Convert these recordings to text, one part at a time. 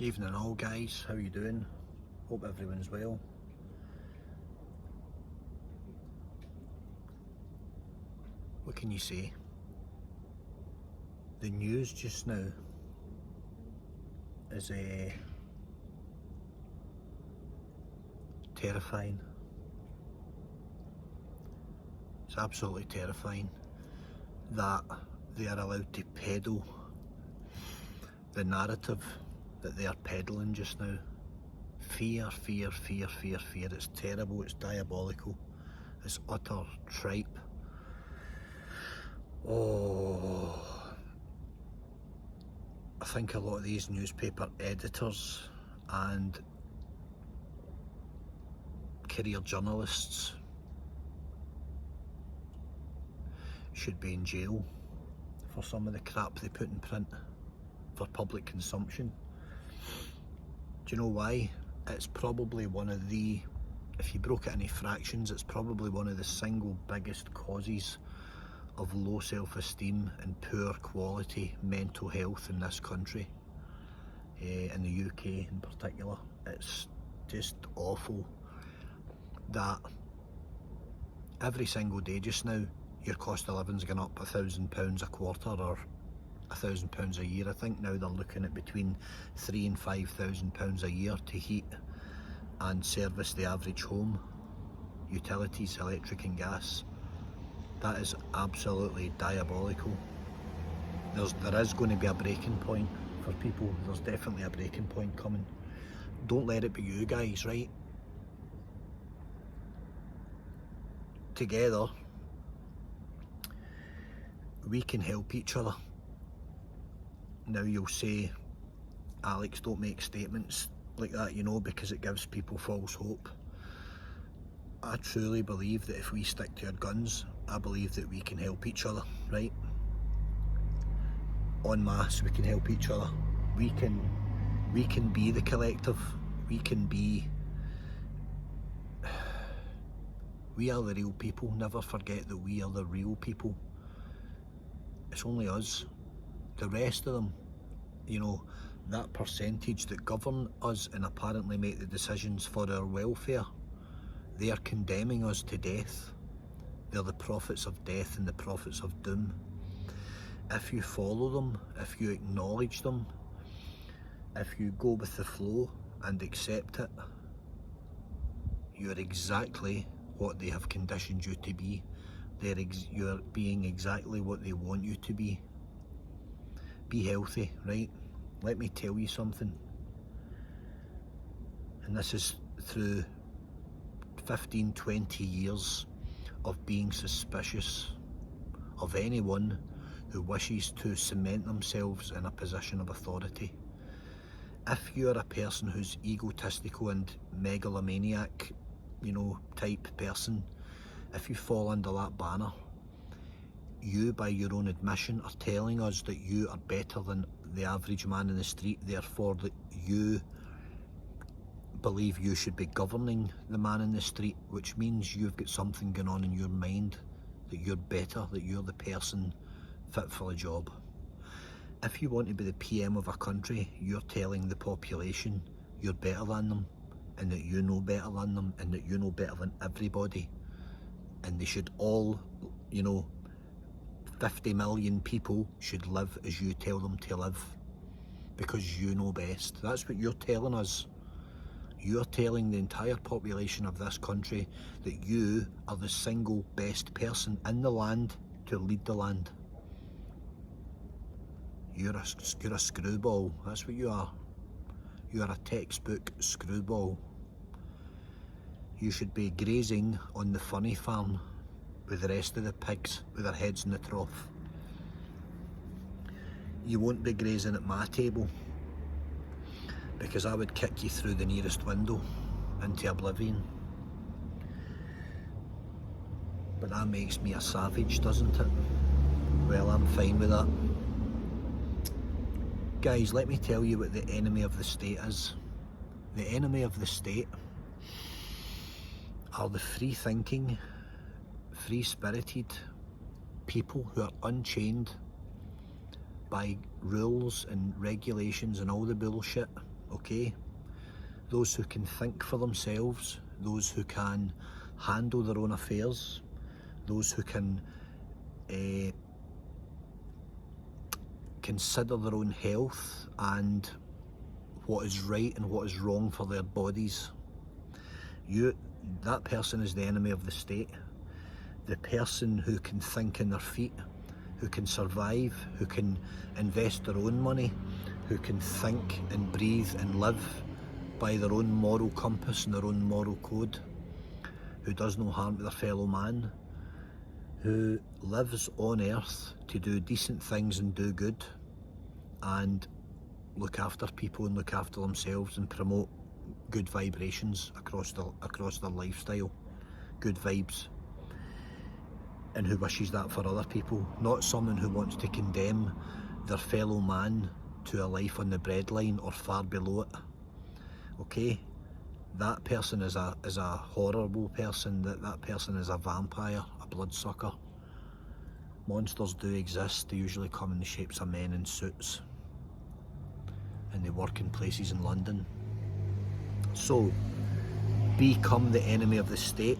Evening all guys, how you doing? Hope everyone's well. What can you say? The news just now is terrifying. It's absolutely terrifying that they are allowed to peddle the narrative that they are peddling just now. Fear, fear, fear, fear, fear. It's terrible, it's diabolical, it's utter tripe. Oh, I think a lot of these newspaper editors and career journalists should be in jail for some of the crap they put in print for public consumption. Do you know why? It's probably one of the, if you broke it into fractions, it's probably one of the single biggest causes of low self-esteem and poor quality mental health in this country, in the UK in particular. It's just awful that every single day just now your cost of living's gone up £1,000 a quarter or £1,000 a year. I think now they're looking at between £3,000 and £5,000 a year to heat and service the average home, utilities, electric and gas. That is absolutely diabolical. There is going to be a breaking point for people. There's definitely a breaking point coming. Don't let it be you guys, right? Together we can help each other. Now you'll say, Alex, don't make statements like that, you know, because it gives people false hope. I truly believe that if we stick to our guns, I believe that we can help each other, right? En masse, we can help each other. We can be the collective. We are the real people. Never forget that we are the real people. It's only us. The rest of them, you know, that percentage that govern us and apparently make the decisions for our welfare, they are condemning us to death. They're the prophets of death and the prophets of doom. If you follow them, if you acknowledge them, if you go with the flow and accept it, you're exactly what they have conditioned you to be. You're being exactly what they want you to be. Be healthy, right? Let me tell you something. And this is through 15, 20 years of being suspicious of anyone who wishes to cement themselves in a position of authority. If you're a person who's egotistical and megalomaniac, you know, type person, if you fall under that banner, you, by your own admission, are telling us that you are better than the average man in the street, therefore that you believe you should be governing the man in the street, which means you've got something going on in your mind, that you're better, that you're the person fit for the job. If you want to be the PM of a country, you're telling the population you're better than them, and that you know better than them, and that you know better than everybody, and they should all, you know, 50 million people should live as you tell them to live, because you know best. That's what you're telling us. You're telling the entire population of this country that you are the single best person in the land to lead the land. You're a screwball, that's what you are. You are a textbook screwball. You should be grazing on the funny farm with the rest of the pigs with their heads in the trough. You won't be grazing at my table, because I would kick you through the nearest window into oblivion. But that makes me a savage, doesn't it? Well, I'm fine with that. Guys, let me tell you what the enemy of the state is. The enemy of the state are the free-thinking, free-spirited people who are unchained by rules and regulations and all the bullshit okay? Those who can think for themselves, those who can handle their own affairs, those who can consider their own health and what is right and what is wrong for their bodies. That person is the enemy of the state. The person who can think on their feet, who can survive, who can invest their own money, who can think and breathe and live by their own moral compass and their own moral code, who does no harm to their fellow man, who lives on earth to do decent things and do good and look after people and look after themselves and promote good vibrations across their lifestyle, good vibes, and who wishes that for other people, not someone who wants to condemn their fellow man to a life on the breadline or far below it. Okay, that person is a horrible person. That person is a vampire, a bloodsucker. Monsters do exist. They usually come in the shapes of men in suits, and they work in places in London. So, become the enemy of the state.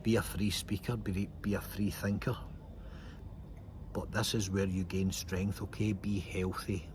Be a free speaker, be a free thinker. But this is where you gain strength, okay? Be healthy.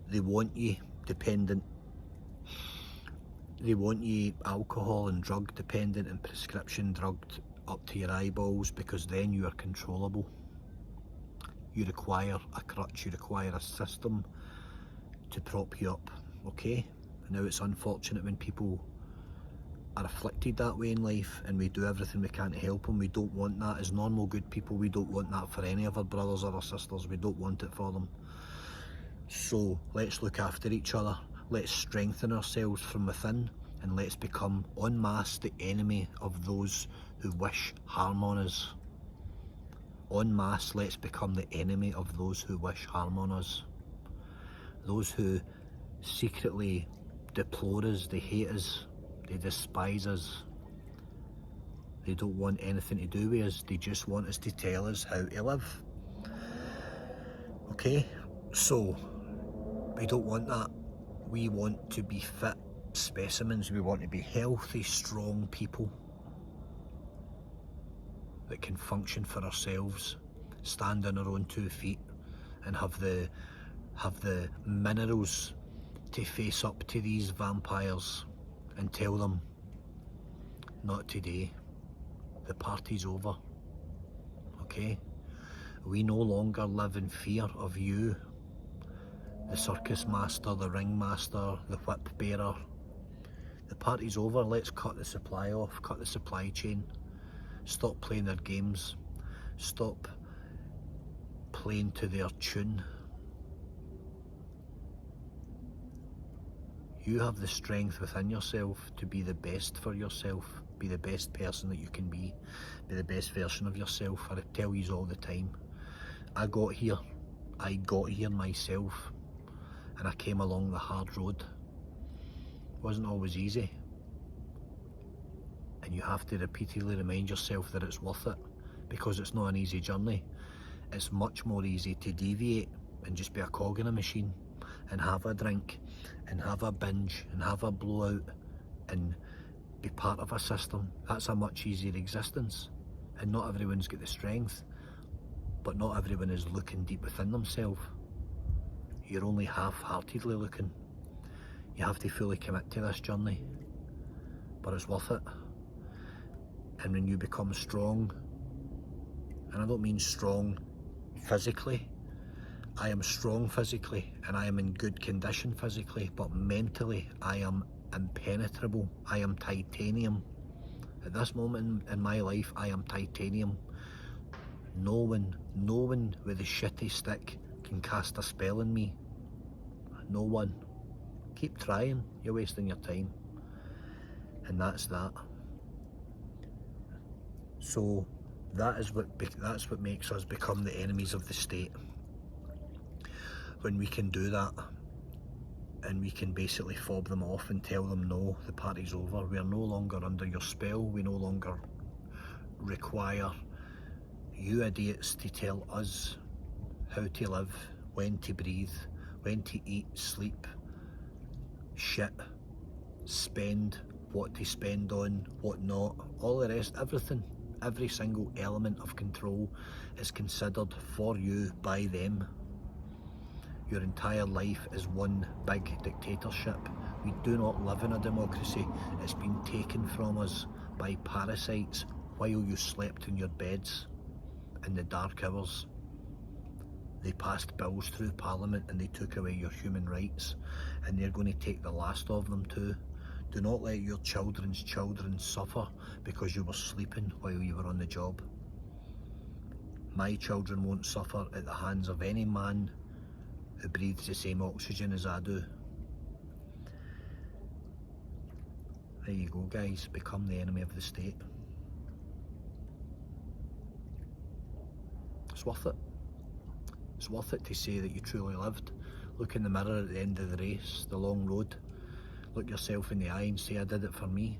They want you dependent. They want you alcohol and drug dependent and prescription drugged up to your eyeballs, because then you are controllable. You require a crutch, you require a system to prop you up, okay? Now, it's unfortunate when people are afflicted that way in life, and we do everything we can to help them. We don't want that as normal good people. We don't want that for any of our brothers or our sisters. We don't want it for them. So let's look after each other. Let's strengthen ourselves from within, and let's become en masse the enemy of those who wish harm on us. En masse, let's become the enemy of those who wish harm on us. Those who secretly deplore us, they hate us, they despise us. They don't want anything to do with us. They just want us to tell us how to live. Okay? So, we don't want that. We want to be fit specimens. We want to be healthy, strong people that can function for ourselves, stand on our own 2 feet, and have the minerals to face up to these vampires and tell them, not today, the party's over, okay? We no longer live in fear of you, the circus master, the ringmaster, the whip bearer. The party's over. Let's cut the supply off, cut the supply chain. Stop playing their games. Stop playing to their tune. You have the strength within yourself to be the best for yourself. Be the best person that you can be. Be the best version of yourself. I tell you all the time. I got here myself, and I came along the hard road. It wasn't always easy. And you have to repeatedly remind yourself that it's worth it, because it's not an easy journey. It's much more easy to deviate and just be a cog in a machine and have a drink and have a binge and have a blowout and be part of a system. That's a much easier existence, and not everyone's got the strength, but not everyone is looking deep within themselves. You're only half-heartedly looking. You have to fully commit to this journey, but it's worth it. And when you become strong, and I don't mean strong physically, I am strong physically and I am in good condition physically, but mentally I am impenetrable. I am titanium. At this moment in my life, I am titanium. No one with a shitty stick can cast a spell on me. No one. Keep trying, you're wasting your time. And that's that. So that's what makes us become the enemies of the state. When we can do that, and we can basically fob them off and tell them, no, the party's over. We are no longer under your spell. We no longer require you idiots to tell us how to live, when to breathe, when to eat, sleep, shit, spend, what to spend on, what not, all the rest, everything, every single element of control is considered for you by them. Your entire life is one big dictatorship. We do not live in a democracy. It's been taken from us by parasites while you slept in your beds in the dark hours. They passed bills through Parliament and they took away your human rights, and they're going to take the last of them too. Do not let your children's children suffer because you were sleeping while you were on the job. My children won't suffer at the hands of any man who breathes the same oxygen as I do. There you go, guys. Become the enemy of the state. It's worth it. It's worth it to say that you truly lived. Look in the mirror at the end of the race, the long road. Look yourself in the eye and say, I did it for me.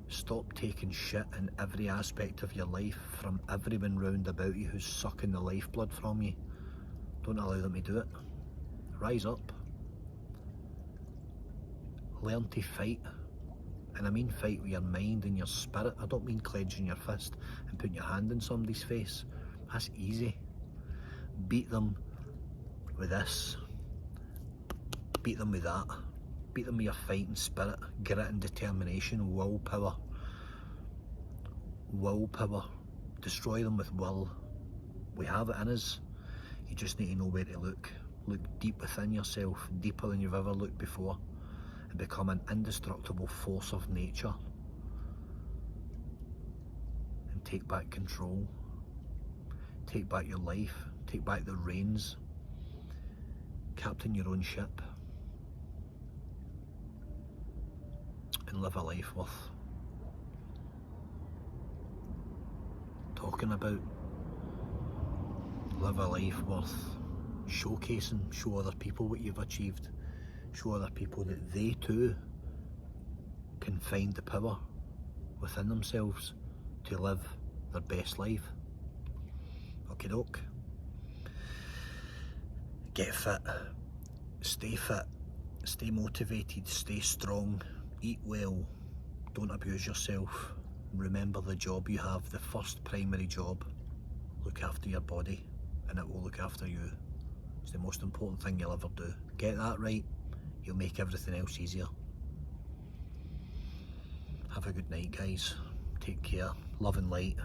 Stop taking shit in every aspect of your life from everyone round about you who's sucking the lifeblood from you. Don't allow them to do it. Rise up. Learn to fight. And I mean fight with your mind and your spirit. I don't mean clenching your fist and putting your hand in somebody's face. That's easy. Beat them with this. Beat them with that. Beat them with your fighting spirit, grit and determination, willpower. Willpower. Destroy them with will. We have it in us. You just need to know where to look. Look deep within yourself, deeper than you've ever looked before, and become an indestructible force of nature. And take back control. Take back your life. Take back the reins. Captain your own ship. And live a life worth talking about. Live a life worth showcasing. Show other people what you've achieved. Show other people that they too can find the power within themselves to live their best life. Okie doke. Get fit. Stay fit. Stay motivated. Stay strong. Eat well. Don't abuse yourself. Remember the job you have, the first primary job. Look after your body and it will look after you. It's the most important thing you'll ever do. Get that right, you'll make everything else easier. Have a good night, guys. Take care. Love and light.